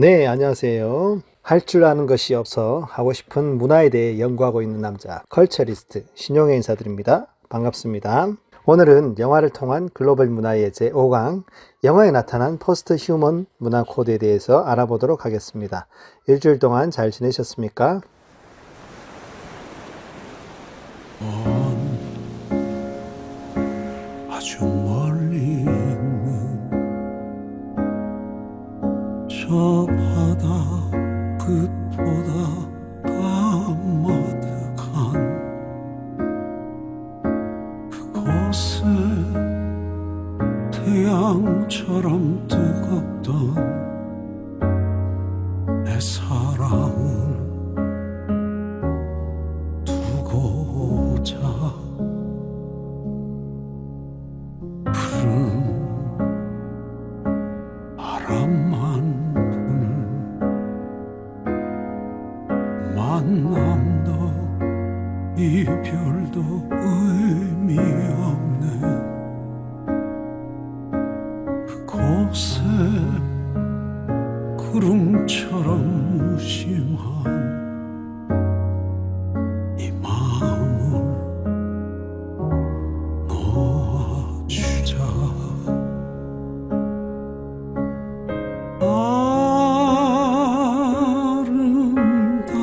네, 안녕하세요. 할 줄 아는 것이 없어 하고 싶은 문화에 대해 연구하고 있는 남자, 컬처리스트 신용의 인사드립니다. 반갑습니다. 오늘은 영화를 통한 글로벌 문화의 제5강, 영화에 나타난 포스트 휴먼 문화 코드에 대해서 알아보도록 하겠습니다. 일주일 동안 잘 지내셨습니까? 아주 멀리 있는 저 바다 끝보다 까마득한 그곳에 태양처럼 뜨겁던 내 사랑을 두고자 푸른 바람만 부는 만남도 이별도 의미 없네. 그곳에 구름처럼 무심한 이 마음을 놓아주자.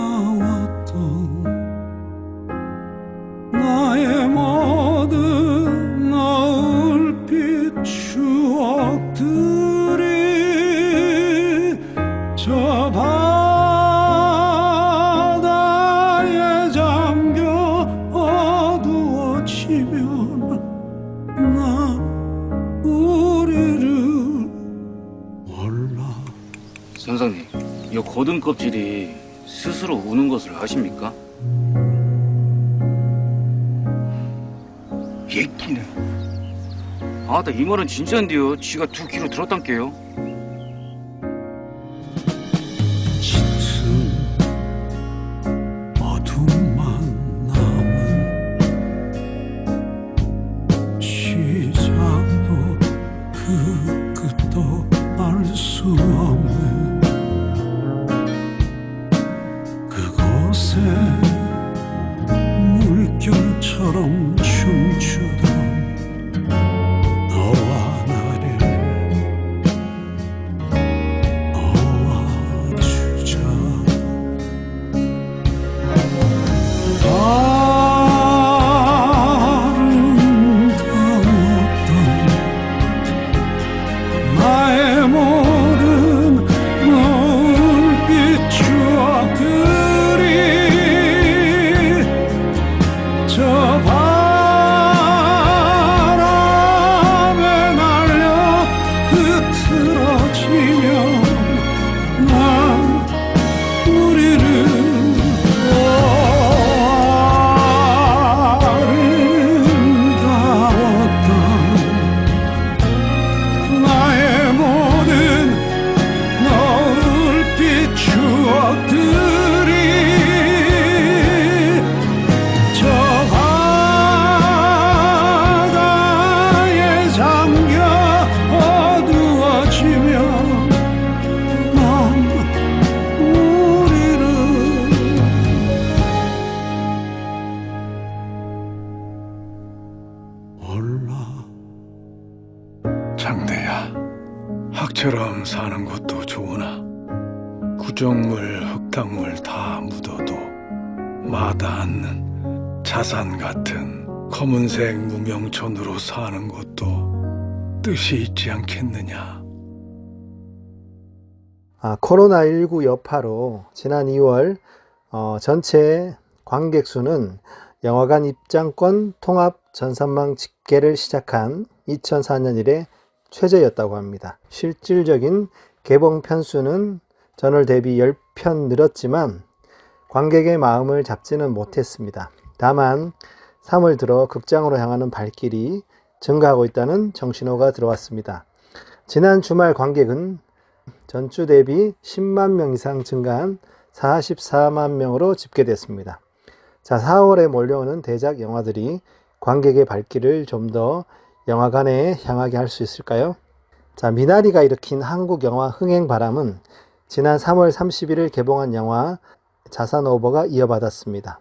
아름다웠던 나의 모든 노을빛 추억들이 저 바다에 잠겨 어두워지면 나 우리를 몰라. 선생님, 이 고등 껍질이 스스로 우는 것을 아십니까? 얘기는 아따, 이 말은 진짜인데요. 지가 2kg 들었단께요. 짙은 어둠만 남은 시작도 그 끝도 알 수 없네. 그곳에 물결처럼 춤추던 너와 나를 놓아주자. 아름다웠던 나의 모든 노을빛 추억들이 저 바람에 날려 흐트러지면 난 우리를 아름다웠던 나의 모든 노을빛 추억들이 저 바다에 잠겨 어두워지면 난 우리를 몰라. 장대야, 학처럼 사는 것도 좋으나 구정물, 흙탕물 다 묻어도 마다 않는 자산 같은 검은색 무명천으로 사는 것도 뜻이 있지 않겠느냐. 코로나19 여파로 지난 2월 전체 관객 수는 영화관 입장권 통합 전산망 집계를 시작한 2004년 이래 최저였다고 합니다. 실질적인 개봉 편수는 전월 대비 10편 늘었지만 관객의 마음을 잡지는 못했습니다. 다만 3월 들어 극장으로 향하는 발길이 증가하고 있다는 정신호가 들어왔습니다. 지난 주말 관객은 전주 대비 10만 명 이상 증가한 44만 명으로 집계됐습니다. 자, 4월에 몰려오는 대작 영화들이 관객의 발길을 좀 더 영화관에 향하게 할 수 있을까요? 자, 미나리가 일으킨 한국 영화 흥행 바람은 지난 3월 31일 개봉한 영화 자산 오버가 이어받았습니다.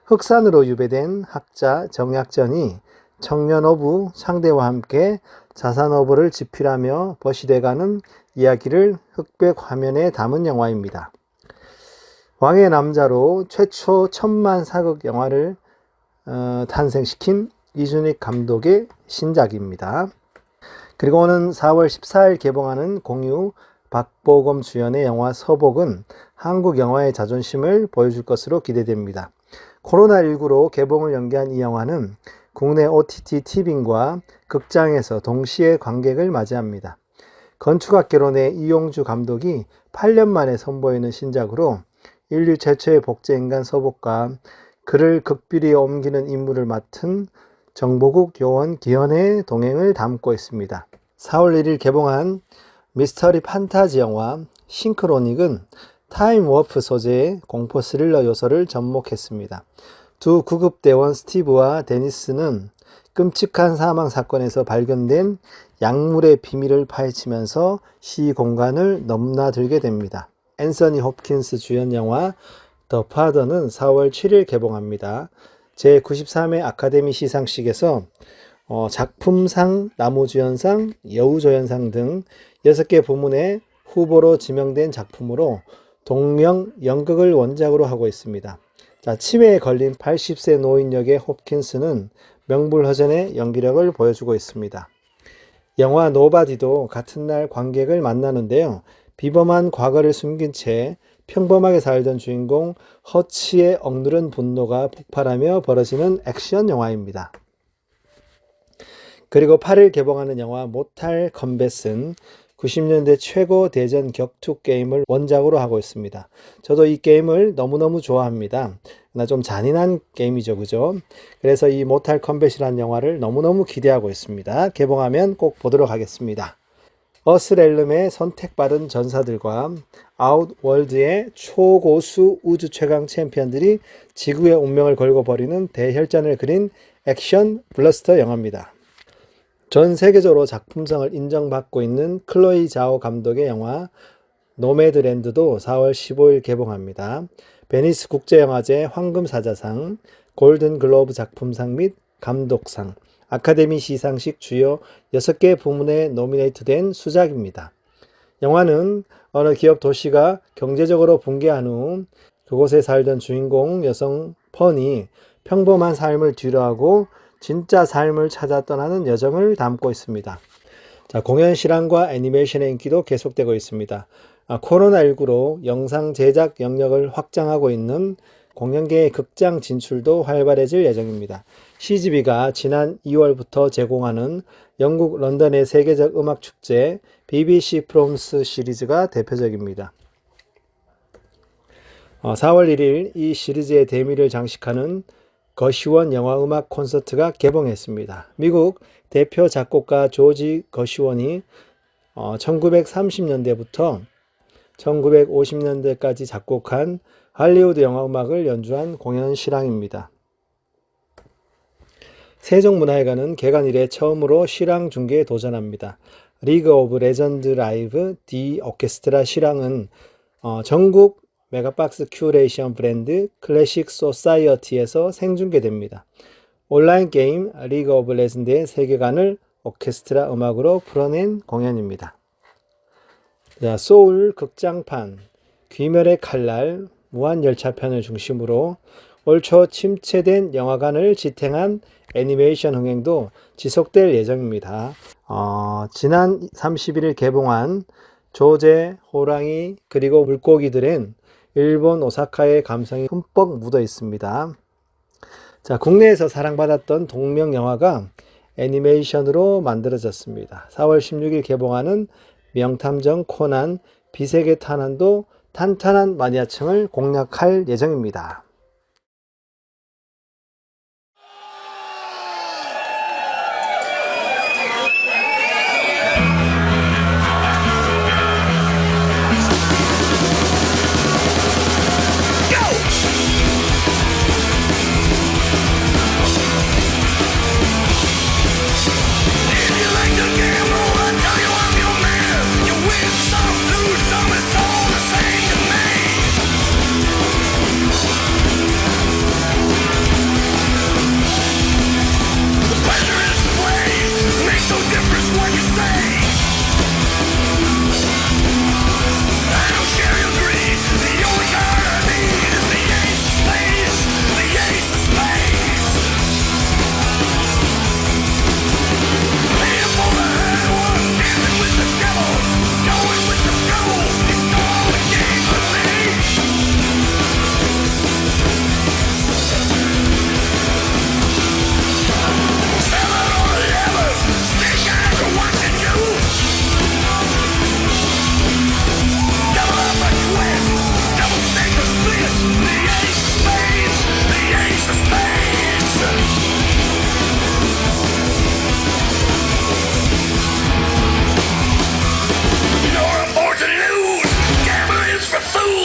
흑산으로 유배된 학자 정약전이 청년 어부 상대와 함께 자산 오버를 집필하며 벗이돼가는 이야기를 흑백 화면에 담은 영화입니다. 왕의 남자로 최초 1000만 사극 영화를 탄생시킨 이준익 감독의 신작입니다. 그리고 오는 4월 14일 개봉하는 공유 박보검 주연의 영화 서복은 한국 영화의 자존심을 보여줄 것으로 기대됩니다. 코로나19로 개봉을 연기한 이 영화는 국내 OTT 티빙과 극장에서 동시에 관객을 맞이합니다. 건축학개론의 이용주 감독이 8년 만에 선보이는 신작으로 인류 최초의 복제인간 서복과 그를 극비리에 옮기는 임무를 맡은 정보국 요원 기현의 동행을 담고 있습니다. 4월 1일 개봉한 미스터리 판타지 영화 싱크로닉은 타임워프 소재의 공포 스릴러 요소를 접목했습니다. 두 구급대원 스티브와 데니스는 끔찍한 사망 사건에서 발견된 약물의 비밀을 파헤치면서 시공간을 넘나들게 됩니다. 앤서니 홉킨스 주연 영화 더 파더는 4월 7일 개봉합니다. 제93회 아카데미 시상식에서 작품상, 남우주연상, 여우조연상 등 6개 부문에 후보로 지명된 작품으로 동명 연극을 원작으로 하고 있습니다. 치매에 걸린 80세 노인 역의 홉킨스는 명불허전의 연기력을 보여주고 있습니다. 영화 노바디도 같은 날 관객을 만나는데요. 비범한 과거를 숨긴 채 평범하게 살던 주인공 허치의 억누른 분노가 폭발하며 벌어지는 액션 영화입니다. 그리고 8일 개봉하는 영화 모탈 컴뱃은 90년대 최고 대전 격투 게임을 원작으로 하고 있습니다. 저도 이 게임을 너무너무 좋아합니다. 그러나 좀 잔인한 게임이죠, 그죠? 그래서 이 모탈 컴뱃이라는 영화를 너무너무 기대하고 있습니다. 개봉하면 꼭 보도록 하겠습니다. 어스렐름의 선택받은 전사들과 아웃월드의 초고수 우주 최강 챔피언들이 지구의 운명을 걸고 벌이는 대혈전을 그린 액션 블러스터 영화입니다. 전 세계적으로 작품성을 인정받고 있는 클로이 자오 감독의 영화 노매드랜드도 4월 15일 개봉합니다. 베니스 국제영화제 황금사자상, 골든글로브 작품상 및 감독상, 아카데미 시상식 주요 6개 부문에 노미네이트된 수작입니다. 영화는 어느 기업 도시가 경제적으로 붕괴한 후 그곳에 살던 주인공 여성 펀이 평범한 삶을 뒤로하고 진짜 삶을 찾아 떠나는 여정을 담고 있습니다. 공연 실황과 애니메이션의 인기도 계속되고 있습니다. 코로나19로 영상 제작 영역을 확장하고 있는 공연계의 극장 진출도 활발해질 예정입니다. CGV가 지난 2월부터 제공하는 영국 런던의 세계적 음악 축제 BBC 프롬스 시리즈가 대표적입니다. 4월 1일 이 시리즈의 대미를 장식하는 거시원 영화음악 콘서트가 개봉했습니다. 미국 대표 작곡가 조지 거시원이 1930년대부터 1950년대까지 작곡한 할리우드 영화음악을 연주한 공연 실황입니다. 세종문화회관은 개관 이래 처음으로 실황 중계에 도전합니다. 리그 오브 레전드 라이브 디 오케스트라 실황은 전국 메가박스 큐레이션 브랜드 클래식 소사이어티에서 생중계됩니다. 온라인 게임 리그 오브 레전드의 세계관을 오케스트라 음악으로 풀어낸 공연입니다. 소울 극장판, 귀멸의 칼날, 무한열차편을 중심으로 올 초 침체된 영화관을 지탱한 애니메이션 흥행도 지속될 예정입니다. 지난 31일 개봉한 조제, 호랑이, 그리고 물고기들은 일본 오사카의 감성이 흠뻑 묻어 있습니다. 국내에서 사랑받았던 동명 영화가 애니메이션으로 만들어졌습니다. 4월 16일 개봉하는 명탐정 코난 비세계 탄환도 탄탄한 마니아층을 공략할 예정입니다. You like to gamble, I tell you I'm your man. You win some, lose some, it's all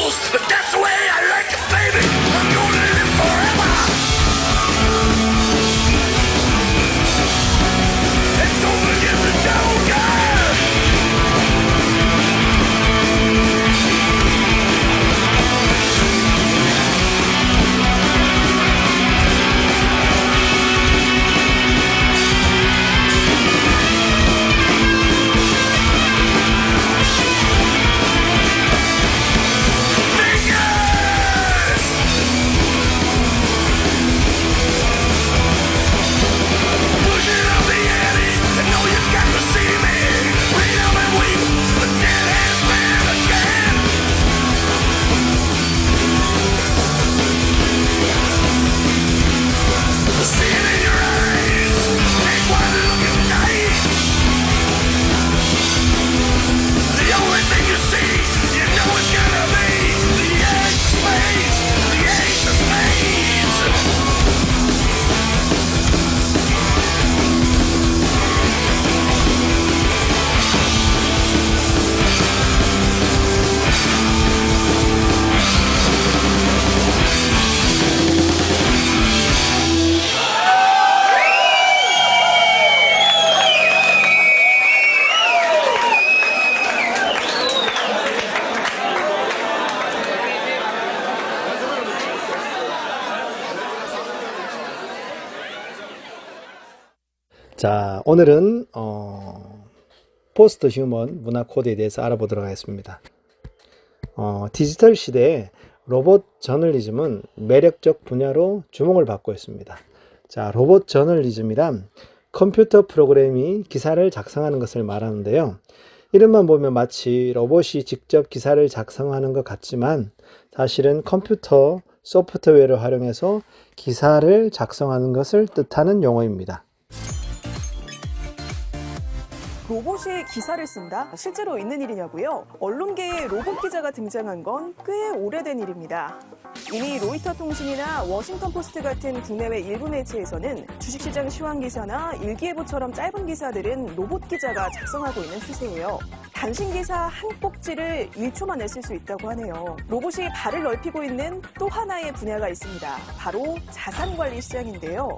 rules, but that's the way I like it, baby. I'm gonna live forever. And don't forget the Joker. 자, 오늘은 포스트 휴먼 문화 코드에 대해서 알아보도록 하겠습니다. 디지털 시대에 로봇 저널리즘은 매력적 분야로 주목을 받고 있습니다. 자, 로봇 저널리즘이란 컴퓨터 프로그램이 기사를 작성하는 것을 말하는데요. 이름만 보면 마치 로봇이 직접 기사를 작성하는 것 같지만 사실은 컴퓨터 소프트웨어를 활용해서 기사를 작성하는 것을 뜻하는 용어입니다. 로봇이 기사를 쓴다? 실제로 있는 일이냐고요? 언론계에 로봇 기자가 등장한 건 꽤 오래된 일입니다. 이미 로이터 통신이나 워싱턴 포스트 같은 국내외 일부 매체에서는 주식시장 시황 기사나 일기예보처럼 짧은 기사들은 로봇 기자가 작성하고 있는 추세예요. 단신 기사 한 꼭지를 1초 만에 쓸 수 있다고 하네요. 로봇이 발을 넓히고 있는 또 하나의 분야가 있습니다. 바로 자산관리 시장인데요.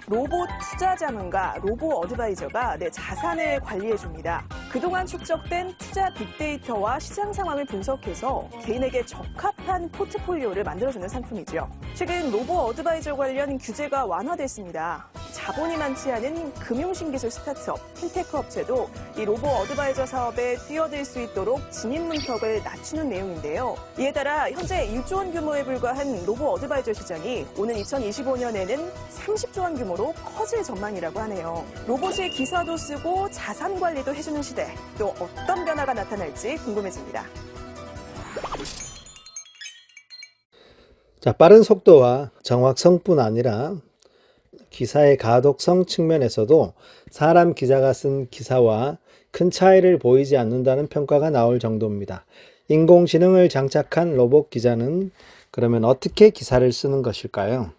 로봇 투자 자문가 로보 어드바이저가 내 자산을 관리해줍니다. 그동안 축적된 투자 빅데이터와 시장 상황을 분석해서 개인에게 적합한 포트폴리오를 만들어주는 상품이죠. 최근 로보 어드바이저 관련 규제가 완화됐습니다. 자본이 많지 않은 금융신기술 스타트업, 핀테크 업체도 이 로보 어드바이저 사업에 뛰어들 수 있도록 진입 문턱을 낮추는 내용인데요. 이에 따라 현재 1조 원 규모에 불과한 로보 어드바이저 시장이 오는 2025년에는 30조 원 규모로 커질 전망이라고 하네요. 로봇이 기사도 쓰고 자산 관리도 해주는 시대, 또 어떤 변화가 나타날지 궁금해집니다. 자, 빠른 속도와 정확성뿐 아니라 기사의 가독성 측면에서도 사람 기자가 쓴 기사와 큰 차이를 보이지 않는다는 평가가 나올 정도입니다. 인공지능을 장착한 로봇 기자는 그러면 어떻게 기사를 쓰는 것일까요?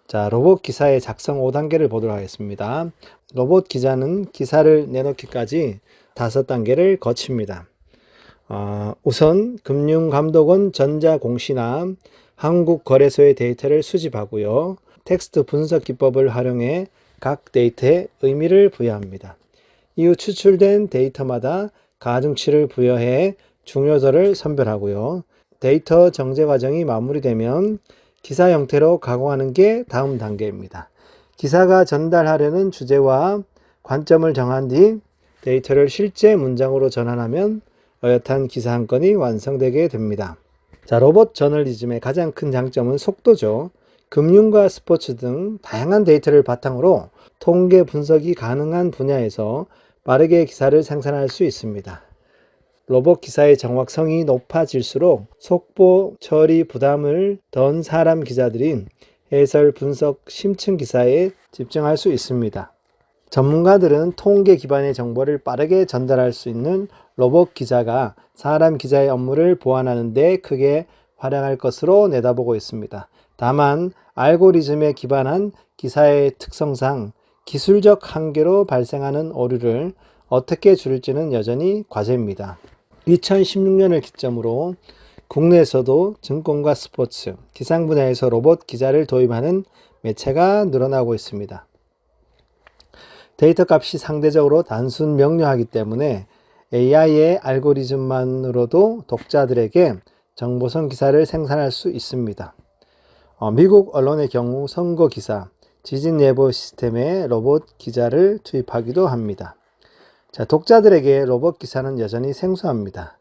자, 로봇 기사의 작성 5단계를 보도록 하겠습니다. 로봇 기자는 기사를 내놓기까지 5단계를 거칩니다. 우선 금융감독원 전자공시나 한국거래소의 데이터를 수집하고요. 텍스트 분석 기법을 활용해 각 데이터에 의미를 부여합니다. 이후 추출된 데이터마다 가중치를 부여해 중요도를 선별하고요. 데이터 정제 과정이 마무리되면 기사 형태로 가공하는 게 다음 단계입니다. 기사가 전달하려는 주제와 관점을 정한 뒤 데이터를 실제 문장으로 전환하면 어엿한 기사 한 건이 완성되게 됩니다. 자, 로봇 저널리즘의 가장 큰 장점은 속도죠. 금융과 스포츠 등 다양한 데이터를 바탕으로 통계 분석이 가능한 분야에서 빠르게 기사를 생산할 수 있습니다. 로봇 기사의 정확성이 높아질수록 속보 처리 부담을 덜 사람 기자들이 해설, 분석, 심층 기사에 집중할 수 있습니다. 전문가들은 통계 기반의 정보를 빠르게 전달할 수 있는 로봇 기자가 사람 기자의 업무를 보완하는 데 크게 활용할 것으로 내다보고 있습니다. 다만 알고리즘에 기반한 기사의 특성상 기술적 한계로 발생하는 오류를 어떻게 줄일지는 여전히 과제입니다. 2016년을 기점으로 국내에서도 증권과 스포츠, 기상 분야에서 로봇 기자를 도입하는 매체가 늘어나고 있습니다. 데이터 값이 상대적으로 단순 명료하기 때문에 AI의 알고리즘만으로도 독자들에게 정보성 기사를 생산할 수 있습니다. 미국 언론의 경우 선거 기사, 지진 예보 시스템에 로봇 기자를 투입하기도 합니다. 자, 독자들에게 로봇 기사는 여전히 생소합니다.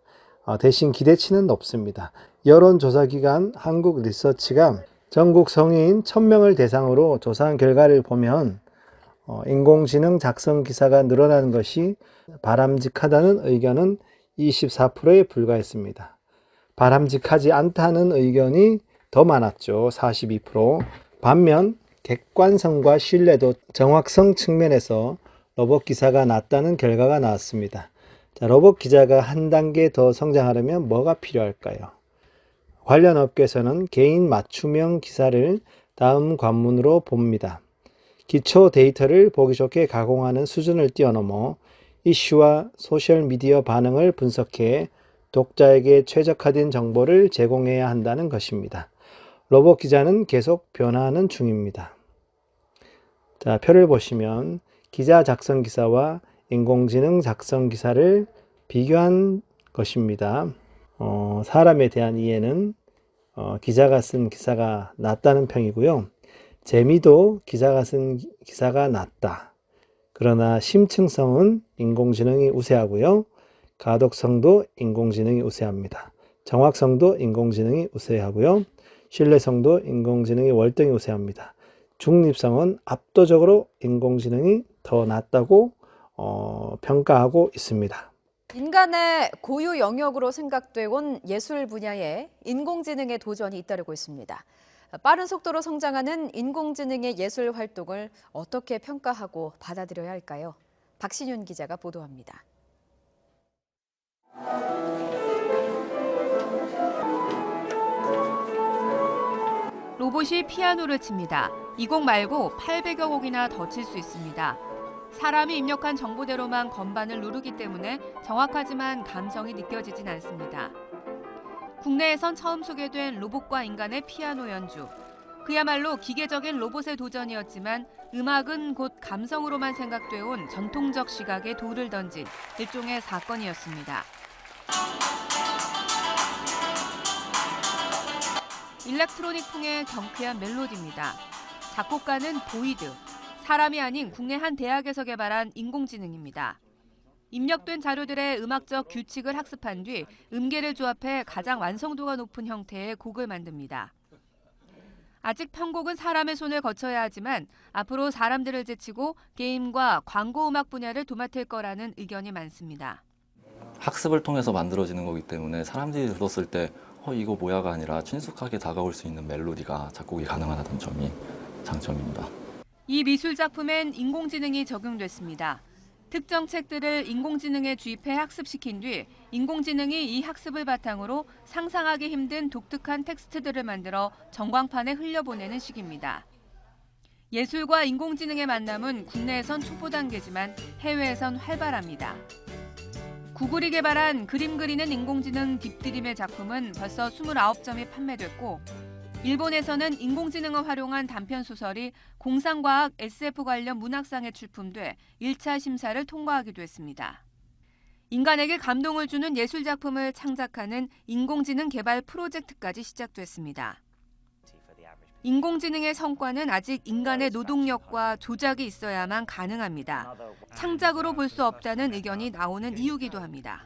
대신 기대치는 높습니다. 여론조사기관 한국리서치가 전국 성인 1000명을 대상으로 조사한 결과를 보면 인공지능 작성 기사가 늘어나는 것이 바람직하다는 의견은 24%에 불과했습니다. 바람직하지 않다는 의견이 더 많았죠. 42%. 반면 객관성과 신뢰도, 정확성 측면에서 로봇 기사가 낫다는 결과가 나왔습니다. 자, 로봇 기자가 한 단계 더 성장하려면 뭐가 필요할까요? 관련 업계에서는 개인 맞춤형 기사를 다음 관문으로 봅니다. 기초 데이터를 보기 좋게 가공하는 수준을 뛰어넘어 이슈와 소셜미디어 반응을 분석해 독자에게 최적화된 정보를 제공해야 한다는 것입니다. 로봇 기자는 계속 변화하는 중입니다. 자, 표를 보시면 기자 작성 기사와 인공지능 작성 기사를 비교한 것입니다. 사람에 대한 이해는 기자가 쓴 기사가 낫다는 평이고요. 재미도 기자가 쓴 기사가 낫다. 그러나 심층성은 인공지능이 우세하고요. 가독성도 인공지능이 우세합니다. 정확성도 인공지능이 우세하고요. 신뢰성도 인공지능이 월등히 우세합니다. 중립성은 압도적으로 인공지능이 더 낫다고 평가하고 있습니다. 인간의 고유 영역으로 생각돼 온 예술 분야에 인공지능의 도전이 잇따르고 있습니다. 빠른 속도로 성장하는 인공지능의 예술 활동을 어떻게 평가하고 받아들여야 할까요? 박신윤 기자가 보도합니다. 로봇이 피아노를 칩니다. 이 곡 말고 800여 곡이나 더 칠 수 있습니다. 사람이 입력한 정보대로만 건반을 누르기 때문에 정확하지만 감성이 느껴지진 않습니다. 국내에선 처음 소개된 로봇과 인간의 피아노 연주. 그야말로 기계적인 로봇의 도전이었지만 음악은 곧 감성으로만 생각돼 온 전통적 시각에 돌을 던진 일종의 사건이었습니다. 일렉트로닉풍의 경쾌한 멜로디입니다. 작곡가는 보이드, 사람이 아닌 국내 한 대학에서 개발한 인공지능입니다. 입력된 자료들의 음악적 규칙을 학습한 뒤 음계를 조합해 가장 완성도가 높은 형태의 곡을 만듭니다. 아직 편곡은 사람의 손을 거쳐야 하지만 앞으로 사람들을 제치고 게임과 광고 음악 분야를 도맡을 거라는 의견이 많습니다. 학습을 통해서 만들어지는 거기 때문에 사람들이 들었을 때 이거 뭐야가 아니라 친숙하게 다가올 수 있는 멜로디가 작곡이 가능하다는 점이 장점입니다. 이 미술 작품엔 인공지능이 적용됐습니다. 특정 책들을 인공지능에 주입해 학습시킨 뒤 인공지능이 이 학습을 바탕으로 상상하기 힘든 독특한 텍스트들을 만들어 전광판에 흘려보내는 식입니다. 예술과 인공지능의 만남은 국내에선 초보 단계지만 해외에선 활발합니다. 구글이 개발한 그림 그리는 인공지능 딥드림의 작품은 벌써 29점이 판매됐고 일본에서는 인공지능을 활용한 단편소설이 공상과학 SF 관련 문학상에 출품돼 1차 심사를 통과하기도 했습니다. 인간에게 감동을 주는 예술작품을 창작하는 인공지능 개발 프로젝트까지 시작됐습니다. 인공지능의 성과는 아직 인간의 노동력과 조작이 있어야만 가능합니다. 창작으로 볼 수 없다는 의견이 나오는 이유기도 합니다.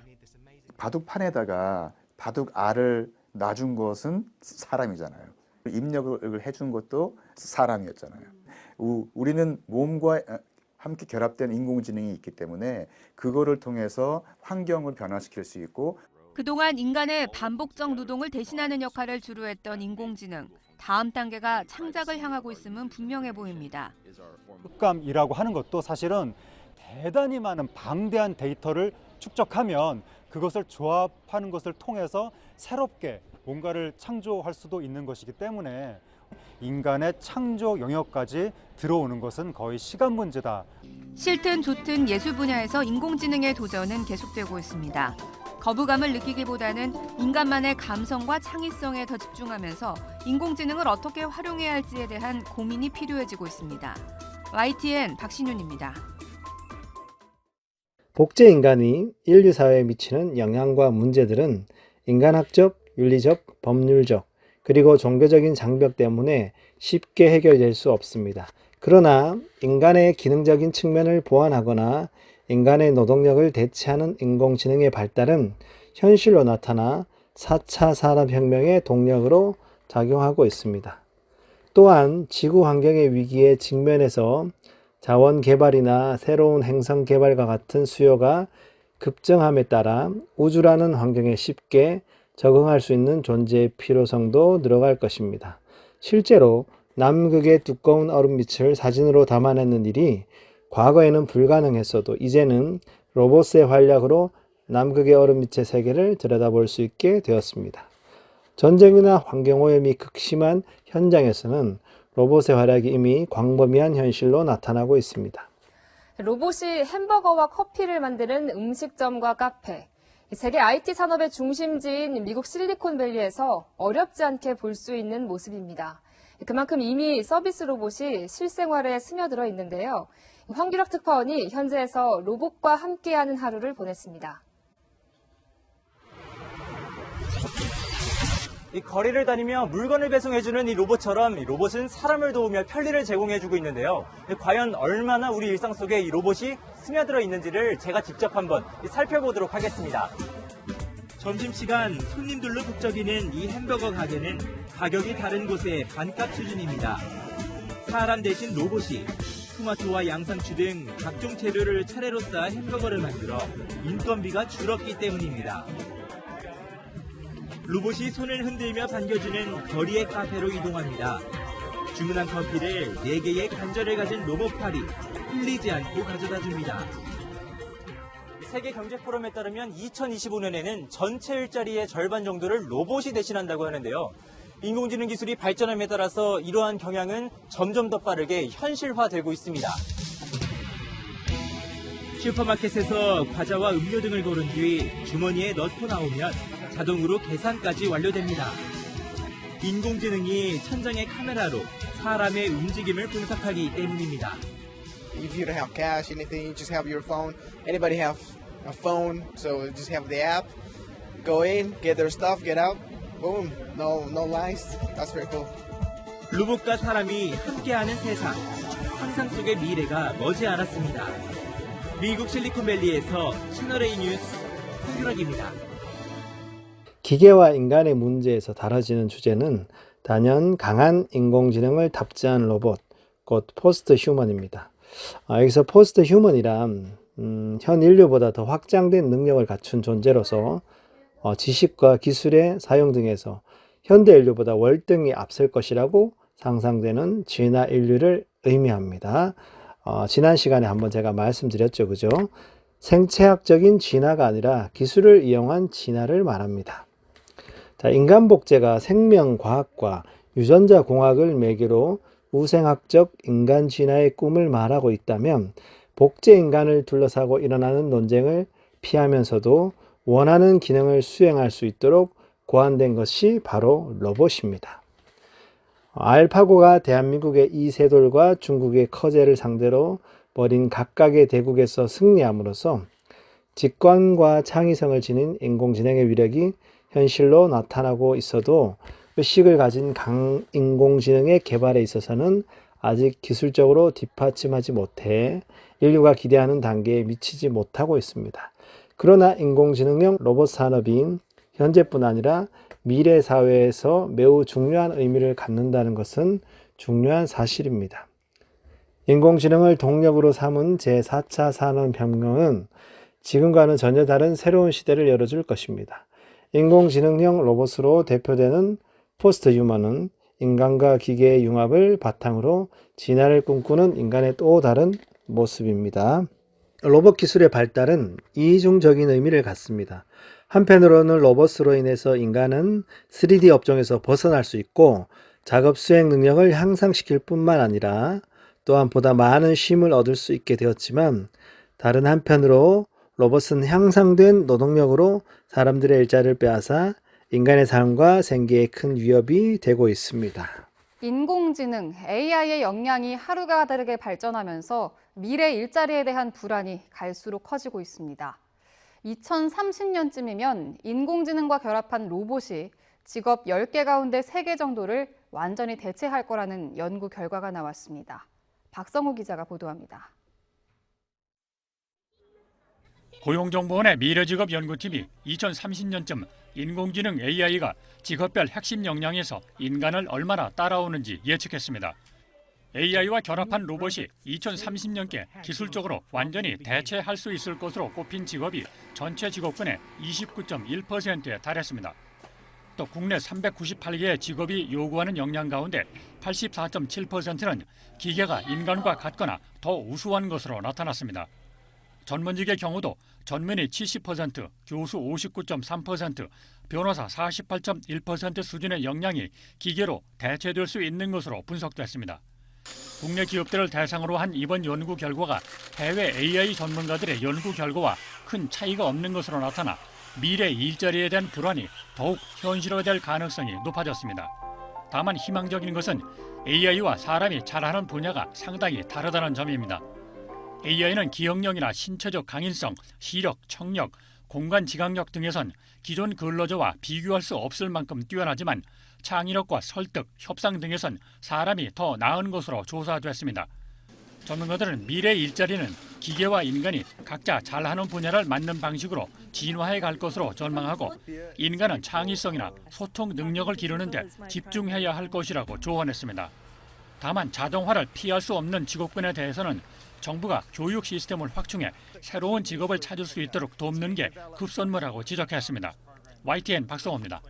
바둑판에다가 바둑알을 놔준 것은 사람이잖아요. 입력을 해준 것도 사람이었잖아요. 우리는 몸과 함께 결합된 인공지능이 있기 때문에 그거를 통해서 환경을 변화시킬 수 있고 그동안 인간의 반복적 노동을 대신하는 역할을 주로 했던 인공지능. 다음 단계가 창작을 향하고 있음은 분명해 보입니다. 흑감이라고 하는 것도 사실은 대단히 많은 방대한 데이터를 축적하면 그것을 조합하는 것을 통해서 새롭게 뭔가를 창조할 수도 있는 것이기 때문에 인간의 창조 영역까지 들어오는 것은 거의 시간 문제다. 싫든 좋든 예술 분야에서 인공지능의 도전은 계속되고 있습니다. 거부감을 느끼기보다는 인간만의 감성과 창의성에 더 집중하면서 인공지능을 어떻게 활용해야 할지에 대한 고민이 필요해지고 있습니다. YTN 박신윤입니다. 복제 인간이 인류 사회에 미치는 영향과 문제들은 인간학적, 윤리적, 법률적, 그리고 종교적인 장벽 때문에 쉽게 해결될 수 없습니다. 그러나 인간의 기능적인 측면을 보완하거나 인간의 노동력을 대체하는 인공지능의 발달은 현실로 나타나 4차 산업혁명의 동력으로 작용하고 있습니다. 또한 지구 환경의 위기에 직면해서 자원 개발이나 새로운 행성 개발과 같은 수요가 급증함에 따라 우주라는 환경에 쉽게 적응할 수 있는 존재의 필요성도 늘어갈 것입니다. 실제로 남극의 두꺼운 얼음 밑을 사진으로 담아내는 일이 과거에는 불가능했어도 이제는 로봇의 활약으로 남극의 얼음 밑의 세계를 들여다볼 수 있게 되었습니다. 전쟁이나 환경오염이 극심한 현장에서는 로봇의 활약이 이미 광범위한 현실로 나타나고 있습니다. 로봇이 햄버거와 커피를 만드는 음식점과 카페, 세계 IT 산업의 중심지인 미국 실리콘밸리에서 어렵지 않게 볼 수 있는 모습입니다. 그만큼 이미 서비스 로봇이 실생활에 스며들어 있는데요. 황규락 특파원이 현지에서 로봇과 함께하는 하루를 보냈습니다. 이 거리를 다니며 물건을 배송해주는 이 로봇처럼 이 로봇은 사람을 도우며 편리를 제공해주고 있는데요. 과연 얼마나 우리 일상 속에 이 로봇이 스며들어 있는지를 제가 직접 한번 살펴보도록 하겠습니다. 점심시간 손님들로 북적이는 이 햄버거 가게는 가격이 다른 곳의 반값 수준입니다. 사람 대신 로봇이 토마토와 양상추 등 각종 재료를 차례로 쌓아 햄버거를 만들어 인건비가 줄었기 때문입니다. 로봇이 손을 흔들며 반겨주는 거리의 카페로 이동합니다. 주문한 커피를 4개의 관절을 가진 로봇팔이 흘리지 않고 가져다줍니다. 세계경제포럼에 따르면 2025년에는 전체 일자리의 절반 정도를 로봇이 대신한다고 하는데요. 인공지능 기술이 발전함에 따라서 이러한 경향은 점점 더 빠르게 현실화되고 있습니다. 슈퍼마켓에서 과자와 음료 등을 고른 뒤 주머니에 넣고 나오면 자동으로 계산까지 완료됩니다. 인공지능이 천장의 카메라로 사람의 움직임을 분석하기 때문입니다. If you don't have cash, anything, you just have your phone. Anybody have a phone, so just have the app. Go in, get their stuff, get out. Boom. No lines. That's very cool. 로봇과 사람이 함께하는 세상. 상상 속의 미래가 머지 않았습니다. 미국 실리콘밸리에서 채널A 뉴스 황규락입니다. 기계와 인간의 문제에서 다뤄지는 주제는 단연 강한 인공지능을 답지한 로봇, 곧 포스트 휴먼입니다. 여기서 포스트 휴먼이란 현 인류보다 더 확장된 능력을 갖춘 존재로서 지식과 기술의 사용 등에서 현대 인류보다 월등히 앞설 것이라고 상상되는 진화 인류를 의미합니다. 지난 시간에 한번 제가 말씀드렸죠, 그죠? 생체학적인 진화가 아니라 기술을 이용한 진화를 말합니다. 자, 인간 복제가 생명과학과 유전자공학을 매개로 우생학적 인간 진화의 꿈을 말하고 있다면 복제 인간을 둘러싸고 일어나는 논쟁을 피하면서도 원하는 기능을 수행할 수 있도록 고안된 것이 바로 로봇입니다. 알파고가 대한민국의 이세돌과 중국의 커제를 상대로 벌인 각각의 대국에서 승리함으로써 직관과 창의성을 지닌 인공지능의 위력이 현실로 나타나고 있어도 의식을 가진 인공지능의 개발에 있어서는 아직 기술적으로 뒷받침하지 못해 인류가 기대하는 단계에 미치지 못하고 있습니다. 그러나 인공지능형 로봇 산업이 현재뿐 아니라 미래 사회에서 매우 중요한 의미를 갖는다는 것은 중요한 사실입니다. 인공지능을 동력으로 삼은 제4차 산업혁명은 지금과는 전혀 다른 새로운 시대를 열어줄 것입니다. 인공지능형 로봇으로 대표되는 포스트 휴먼은 인간과 기계의 융합을 바탕으로 진화를 꿈꾸는 인간의 또 다른 모습입니다. 로봇 기술의 발달은 이중적인 의미를 갖습니다. 한편으로는 로봇으로 인해서 인간은 3D 업종에서 벗어날 수 있고 작업 수행 능력을 향상시킬 뿐만 아니라 또한 보다 많은 쉼을 얻을 수 있게 되었지만, 다른 한편으로 로봇은 향상된 노동력으로 사람들의 일자리를 빼앗아 인간의 삶과 생계에 큰 위협이 되고 있습니다. 인공지능, AI의 역량이 하루가 다르게 발전하면서 미래 일자리에 대한 불안이 갈수록 커지고 있습니다. 2030년쯤이면 인공지능과 결합한 로봇이 직업 10개 가운데 3개 정도를 완전히 대체할 거라는 연구 결과가 나왔습니다. 박성우 기자가 보도합니다. 고용정보원의 미래직업 연구팀이 2030년쯤 인공지능 AI가 직업별 핵심 역량에서 인간을 얼마나 따라오는지 예측했습니다. AI와 결합한 로봇이 2030년께 기술적으로 완전히 대체할 수 있을 것으로 꼽힌 직업이 전체 직업군의 29.1%에 달했습니다. 또 국내 398개의 직업이 요구하는 역량 가운데 84.7%는 기계가 인간과 같거나 더 우수한 것으로 나타났습니다. 전문직의 경우도 전문의 70%, 교수 59.3%, 변호사 48.1% 수준의 역량이 기계로 대체될 수 있는 것으로 분석됐습니다. 국내 기업들을 대상으로 한 이번 연구 결과가 해외 AI 전문가들의 연구 결과와 큰 차이가 없는 것으로 나타나 미래 일자리에 대한 불안이 더욱 현실화될 가능성이 높아졌습니다. 다만 희망적인 것은 AI와 사람이 잘하는 분야가 상당히 다르다는 점입니다. AI는 기억력이나 신체적 강인성, 시력, 청력, 공간 지각력 등에선 기존 근로자와 비교할 수 없을 만큼 뛰어나지만 창의력과 설득, 협상 등에선 사람이 더 나은 것으로 조사됐습니다. 전문가들은 미래 일자리는 기계와 인간이 각자 잘하는 분야를 맡는 방식으로 진화해 갈 것으로 전망하고 인간은 창의성이나 소통 능력을 기르는 데 집중해야 할 것이라고 조언했습니다. 다만 자동화를 피할 수 없는 직업군에 대해서는 정부가 교육 시스템을 확충해 새로운 직업을 찾을 수 있도록 돕는 게 급선무라고 지적했습니다. YTN 박성호입니다.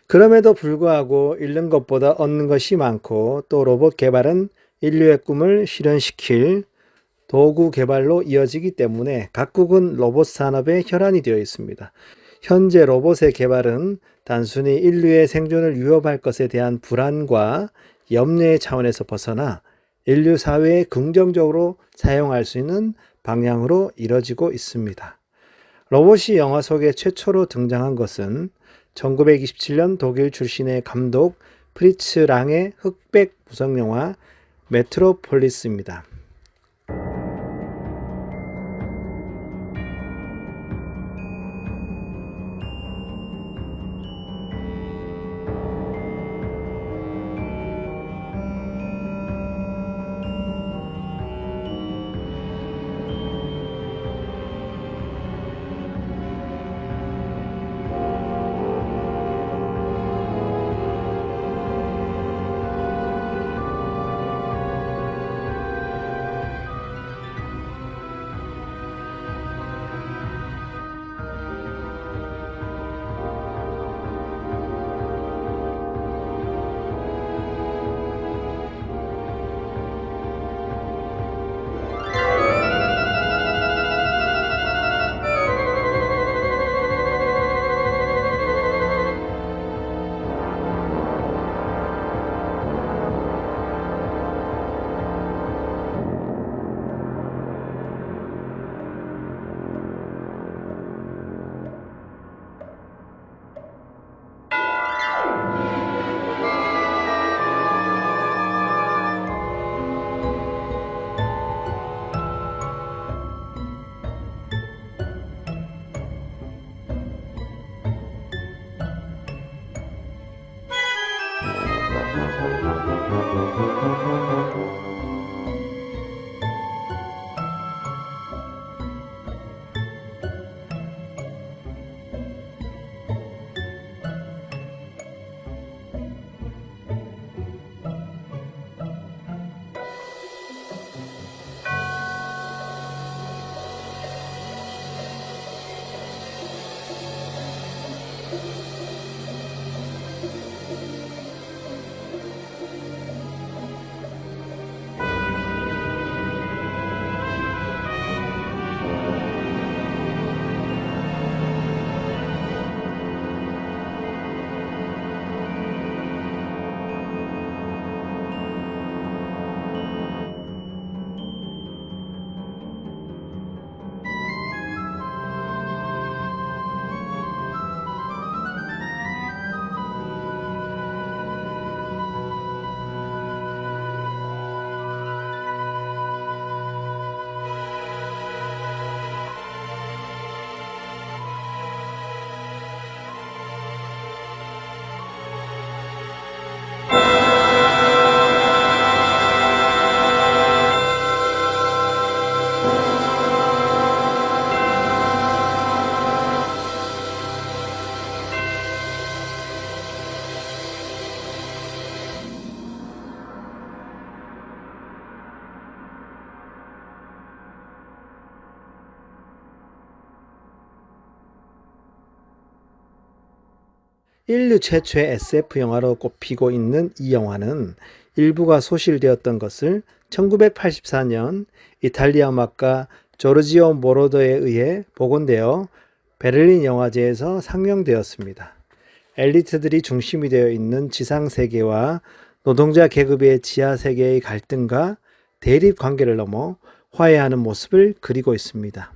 그럼에도 불구하고 잃는 것보다 얻는 것이 많고 또 로봇 개발은 인류의 꿈을 실현시킬 도구 개발로 이어지기 때문에 각국은 로봇 산업의 혈안이 되어 있습니다. 현재 로봇의 개발은 단순히 인류의 생존을 위협할 것에 대한 불안과 염려의 차원에서 벗어나 인류 사회에 긍정적으로 사용할 수 있는 방향으로 이뤄지고 있습니다. 로봇이 영화 속에 최초로 등장한 것은 1927년 독일 출신의 감독 프리츠 랑의 흑백 무성영화 메트로폴리스입니다. 인류 최초의 SF 영화로 꼽히고 있는 이 영화는 일부가 소실되었던 것을 1984년 이탈리아 음악가 조르지오 모로더에 의해 복원되어 베를린 영화제에서 상영되었습니다. 엘리트들이 중심이 되어 있는 지상세계와 노동자 계급의 지하세계의 갈등과 대립 관계를 넘어 화해하는 모습을 그리고 있습니다.